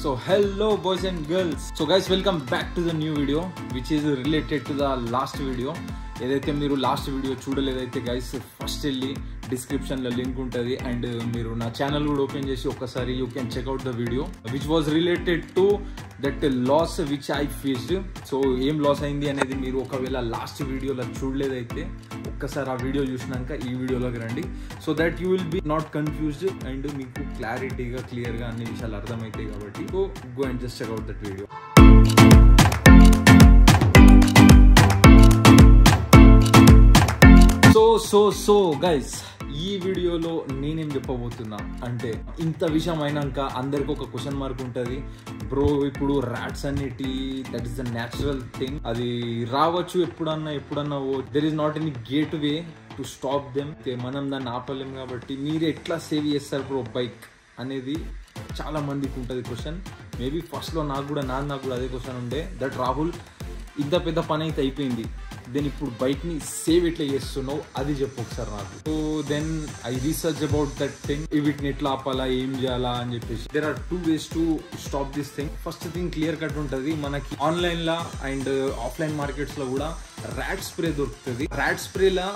So hello boys and girls. So guys, welcome back to the new video which is related to the last video. ఏదైతే మీరు last video చూడలేదైతే guys first వెళ్ళి డిస్క్రిప్షన్లో link ఉంటుంది and మీరు నా channel కూడా open చేసి ఒక్కసారి you can check out the video which was related to that loss which I faced. So ఏం లాస్ అయింది అనేది మీరు ఒకవేళ లాస్ట్ వీడియోలో చూడలేదైతే ఒక్కసారి ఆ వీడియో చూసినాక ఈ వీడియోలోకి రండి. So that you will be not confused and మీకు క్లారిటీగా క్లియర్గా అన్ని విషయాలు అర్థమవుతాయి కాబట్టి go and just checkout that video. So guys, ఈ వీడియోలో నేనేం చెప్పబోతున్నా అంటే ఇంత విషయం అయినాక అందరికి ఒక క్వశ్చన్ మార్క్ ఉంటుంది, బ్రో ఇప్పుడు ర్యాట్స్ అన్నిటి that is the natural thing, అది రావచ్చు ఎప్పుడన్నా there is not any gate way to stop them, మనం దాన్ని ఆపలేం కాబట్టి మీరు ఎట్లా సేవ్ చేస్తారు బ్రో బైక్ అనేది చాలా మందికి ఉంటుంది క్వశ్చన్. మేబీ ఫస్ట్లో నాకు కూడా అదే క్వశ్చన్ ఉండే, దట్ రాహుల్ ఇంత పెద్ద పని అయితే అయిపోయింది, దెన్ ఇప్పుడు బైక్ని సేవ్ ఎట్లా చేస్తున్నావు అది చెప్పు ఒకసారి నాకు. So then I research about that thing, వీటిని ఎట్లా ఆపాలా ఏం చేయాలా అని చెప్పేసి. There are 2 ways to stop this thing. First thing clear cut ఉంటుంది, మనకి ఆన్లైన్లో అండ్ ఆఫ్లైన్ మార్కెట్స్లో కూడా ర్యాట్ స్ప్రే దొరుకుతుంది. ర్యాట్ స్ప్రేలా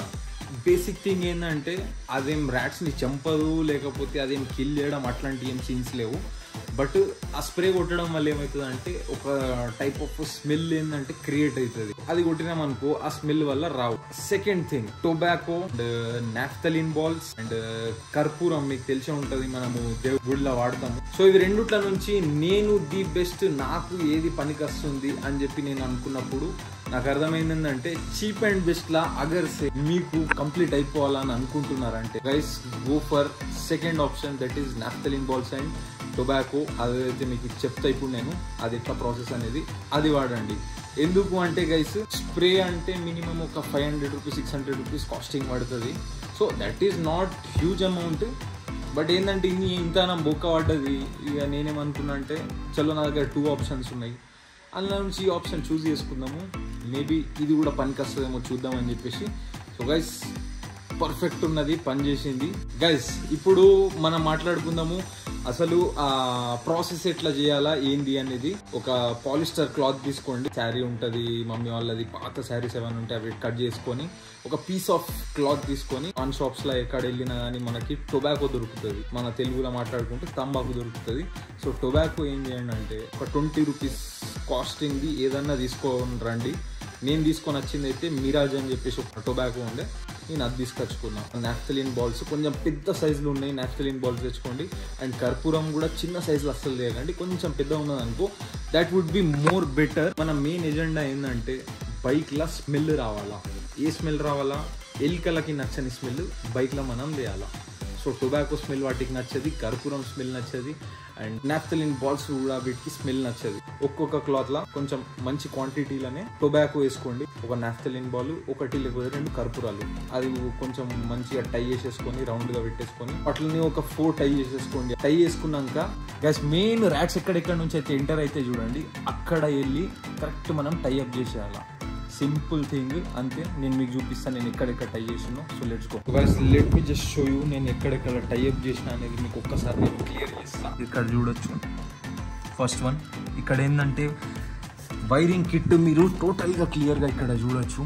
బేసిక్ థింగ్ ఏంటంటే అదేం ర్యాట్స్ని చంపదు, లేకపోతే అదేం కిల్ చేయడం అట్లాంటి ఏం సీన్స్ లేవు. బట్ ఆ స్ప్రే కొట్టడం వల్ల ఏమవుతుంది అంటే ఒక టైప్ ఆఫ్ స్మెల్ ఏంటంటే క్రియేట్ అవుతుంది, అది కొట్టినామనుకో ఆ స్మెల్ వల్ల రావు. Second thing tobacco and naphthalene balls and కర్పూరం, మీకు తెలిసే ఉంటుంది, మనము దేవుడి గుడిలో వాడతాము. సో ఇవి రెండుట్ల నుంచి నేను ది బెస్ట్, నాకు ఏది పనికి వస్తుంది అని చెప్పి నేను అనుకున్నప్పుడు నాకు అర్థమైంది ఏంటంటే చీప్ అండ్ బెస్ట్ లా అగర్ మీకు కంప్లీట్ అయిపోవాలని అనుకుంటున్నారంటే guys go for second option, that is naphthalene balls and tobacco. అదైతే మీకు చెప్తా ఇప్పుడు నేను అది ఎట్లా ప్రాసెస్ అనేది, అది వాడండి. ఎందుకు అంటే గైస్ స్ప్రే అంటే మినిమం ఒక 500 రూపీస్ 600 రూపీస్ కాస్టింగ్ పడుతుంది. So that is not huge amount. But ఏంటంటే ఇంత నా బొక్క పడ్డది, ఇక నేనేమనుకున్నా అంటే చలో నా దగ్గర 2 ఆప్షన్స్ ఉన్నాయి, అందులో నుంచి ఈ ఆప్షన్ చూస్ చేసుకుందాము, మేబీ ఇది కూడా పనికి వస్తుందేమో చూద్దామని చెప్పేసి. సో గైస్ పర్ఫెక్ట్ ఉన్నది, పని చేసింది. గైస్ ఇప్పుడు మనం మాట్లాడుకుందాము అసలు ఆ ప్రాసెస్ ఎట్లా చేయాలా ఏంది అనేది. ఒక పాలిస్టర్ క్లాత్ తీసుకోండి, శారీ ఉంటుంది మమ్మీ వాళ్ళది, పాత శారీస్ ఏమైనా ఉంటే అవి కట్ చేసుకొని ఒక పీస్ ఆఫ్ క్లాత్ తీసుకొని ఆన్ షాప్స్లో ఎక్కడ వెళ్ళినా కానీ మనకి టొబాకో దొరుకుతుంది, మన తెలుగులో మాట్లాడుకుంటే తంబాకు దొరుకుతుంది. సో టొబాకో ఏం చేయండి అంటే ఒక 20 రూపీస్ కాస్టింగ్ది ఏదన్నా తీసుకొని రండి. నేను తీసుకొని వచ్చింది అయితే మిరాజ్ అని చెప్పేసి ఒక టొబాకో ఉండే, నేను అది తీసుకొచ్చుకున్నాను. నాఫ్థలిన్ బాల్స్ కొంచెం పెద్ద సైజులో ఉన్నాయి, నాఫ్థలిన్ బాల్స్ తెచ్చుకోండి. అండ్ కర్పూరం కూడా చిన్న సైజులో అస్సలు లేకండి, కొంచెం పెద్ద ఉన్నది అనుకో that would be more better. మన మెయిన్ ఎజెండా ఏంటంటే బైక్లో స్మెల్ రావాలా. ఏ స్మెల్ రావాలా? ఎలికలకి నచ్చని స్మెల్ బైక్లో మనం చేయాలా. సో టొబాకో స్మెల్ వాటికి నచ్చది, కర్పూరం స్మెల్ నచ్చది, అండ్ నాఫ్థలిన్ బాల్స్ కూడా వీటికి స్మెల్ నచ్చది. ఒక్కొక్క క్లాత్లో కొంచెం మంచి క్వాంటిటీలోనే టొబాకో వేసుకోండి, ఒక నాఫ్థలిన్ బాల్, 1 లేకపోతే 2 కర్పూరాలు, అది కొంచెం మంచిగా టై చేసేసుకొని రౌండ్గా పెట్టేసుకొని అట్లనే ఒక 4 టై చేసేసుకోండి. టై చేసుకున్నాక గైస్ మెయిన్ ర్యాట్స్ ఎక్కడెక్కడ నుంచి అయితే ఎంటర్ అయితే చూడండి, అక్కడ వెళ్ళి కరెక్ట్ మనం టై అప్ చేసేయాలి. సింపుల్ థింగ్ అంతే, నేను మీకు చూపిస్తాను నేను ఎక్కడెక్కడ టై చేసినా. So let's go guys, let me just show you నేను ఎక్కడెక్కడ టైఅప్ చేసిన అనేది మీకు ఒక్కసారి నేను క్లియర్ చేస్తాను. ఇక్కడ చూడొచ్చు ఫస్ట్ వన్, ఇక్కడ ఏంటంటే వైరింగ్ కిట్ మీరు టోటల్గా క్లియర్గా ఇక్కడ చూడొచ్చు.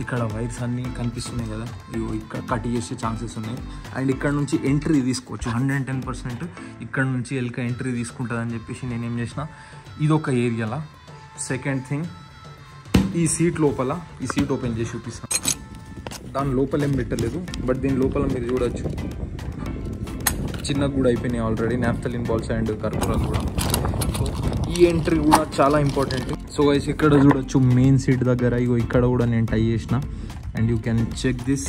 ఇక్కడ వైర్స్ అన్నీ కనిపిస్తున్నాయి కదా, ఇవి ఇక్కడ కట్ చేసే ఛాన్సెస్ ఉన్నాయి. అండ్ ఇక్కడ నుంచి ఎంట్రీ తీసుకోవచ్చు 110%, ఇక్కడ నుంచి ఎల్క ఎంట్రీ తీసుకుంటుంది అని చెప్పేసి నేనేం చేసిన ఇదొక ఏరియాలా. సెకండ్ థింగ్, ఈ సీట్ లోపల, ఈ సీట్ ఓపెన్ చేసి చూపిస్తాను, దాని లోపల ఏం పెట్టలేదు, బట్ దీని లోపల మీరు చూడొచ్చు చిన్నగా కూడా అయిపోయినాయి ఆల్రెడీ నాఫ్థలిన్ బాల్స్ అండ్ కర్పూరాలు కూడా. సో ఈ ఎంట్రీ కూడా చాలా ఇంపార్టెంట్. సో గైస్ ఇక్కడ చూడొచ్చు మెయిన్ సీట్ దగ్గర ఇగో ఇక్కడ కూడా నేను టై చేసిన, and you can check this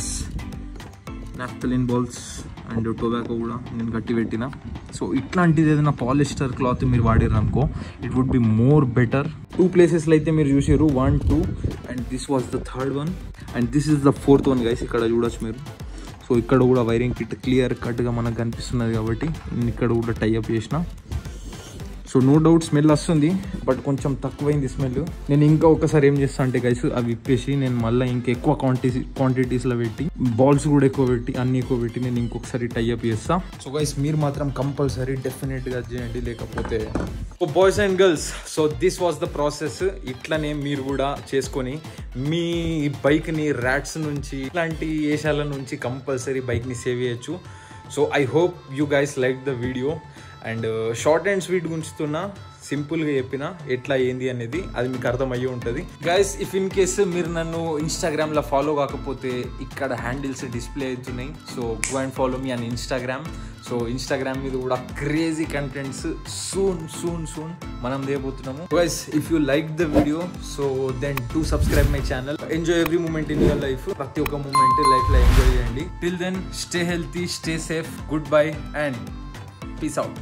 naphthalene balls and tobacco కూడా నేను గట్టి పెట్టిన. సో ఇట్లాంటిది ఏదైనా పాలిస్టర్ క్లాత్ మీరు వాడారు అనుకో it would be more better. 2 ప్లేసెస్లో అయితే మీరు చూసారు, 1, 2 and this was the third one and this is the 4th one guys. ఇక్కడ చూడొచ్చు మీరు. సో ఇక్కడ కూడా వైరింగ్ కిట్ క్లియర్ కట్గా మనకు కనిపిస్తున్నది కాబట్టి నేను ఇక్కడ కూడా టైఅప్ చేసిన. సో నో డౌట్ స్మెల్ వస్తుంది, బట్ కొంచెం తక్కువైంది స్మెల్. నేను ఇంకా ఒకసారి ఏం చేస్తా అంటే గైస్ అవి విప్పేసి నేను మళ్ళీ ఇంకా ఎక్కువ క్వాంటిటీస్లో పెట్టి బాల్స్ కూడా ఎక్కువ పెట్టి అన్ని ఎక్కువ పెట్టి నేను ఇంకొకసారి టైఅప్ చేస్తా. సో గైస్ మీరు మాత్రం కంపల్సరీ డెఫినెట్గా చేయండి, లేకపోతే boys and girls. So this was the process. ఇట్లనే మీరు కూడా చేసుకొని మీ బైక్ని ర్యాట్స్ నుంచి ఇట్లాంటి ఏషాల నుంచి కంపల్సరీ బైక్ని సేవ్ చేయొచ్చు. So I hope you guys like the video. And short and sweet ఉంచుతున్నా, సింపుల్గా చెప్పిన ఎట్లా ఏంది అనేది అది మీకు అర్థమయ్యే ఉంటుంది. గైస్ ఇఫ్ ఇన్ కేస్ మీరు నన్ను ఇన్స్టాగ్రామ్లో ఫాలో కాకపోతే ఇక్కడ హ్యాండిల్స్ డిస్ప్లే అవుతున్నాయి. So go and follow me on Instagram. So Instagram మీద కూడా క్రేజీ కంటెంట్స్ సూన్ మనం చేయబోతున్నాము. Guys if you like the video so then to subscribe my channel. Enjoy every moment in your life. ప్రతి ఒక్క moment లైఫ్లో enjoy చేయండి. Till then stay healthy, stay safe, good bye and peace out.